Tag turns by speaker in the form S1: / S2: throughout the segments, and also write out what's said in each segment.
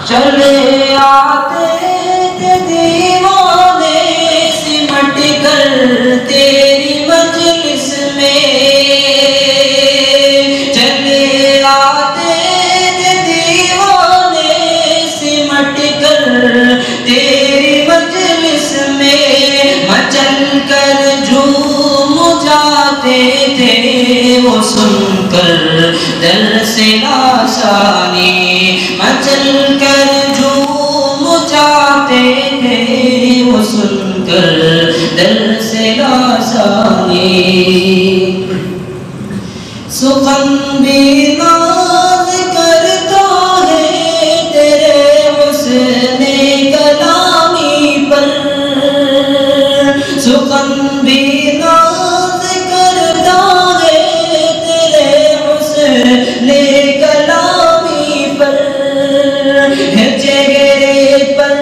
S1: चले आते थे दीवाने सिमट कर तेरी मजलिस में, चले आते थे दीवाने सिमट कर तेरी मजलिस में, मचल कर झूम जाते थे वो सुनकर दर से लासानी, मचल कर झूम जाते थे वो सुनकर दर से लासानी। सुखन भी नाज करता है तेरे हुस्ने कलामी पर, सुखन भी नाज करता है तेरे हुस्ने कलामी पर, है चेहरे पर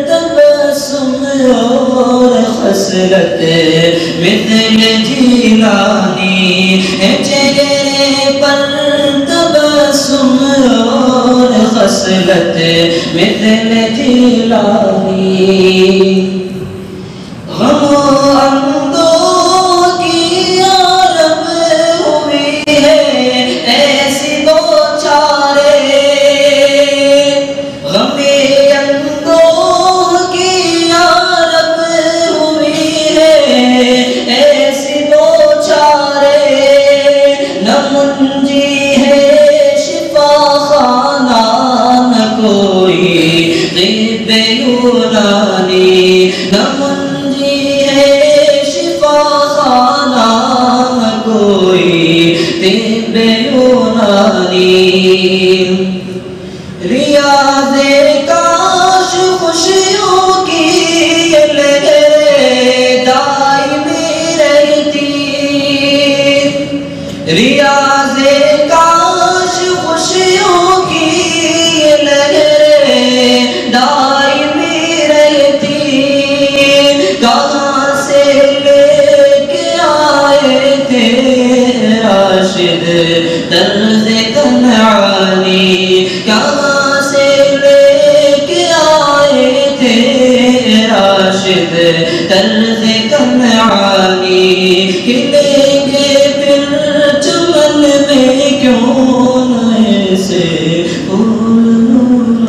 S1: तबस्सुम और खसलत मिस्ल जीलानी, है चेहरे पर तबस्सुम और खसलत मिस्ल जीलानी। गमो अंदों की आरब हुई है ऐसी दो चारे, गमे अंदों की आरब हुई है ऐसी दो चारे, न मुंजी है शिफा खाना न कोई तिब्बे यूनानी, न मुंजी है शिफा खाना न कोई तिब्बे यूनानी। रियाज़े काश खुशियों की लहरें दायमी रहती, रियाज़े काश खुशियों की लहरें दायमी रहती, कहाँ से लेके आए थे राशिद तर्ज़ कनानी, कहाँ से लेके आए थे राशिद तर्ज़ कनानी, खिलेंगे फिर चमन में क्यों ऐसे फूल।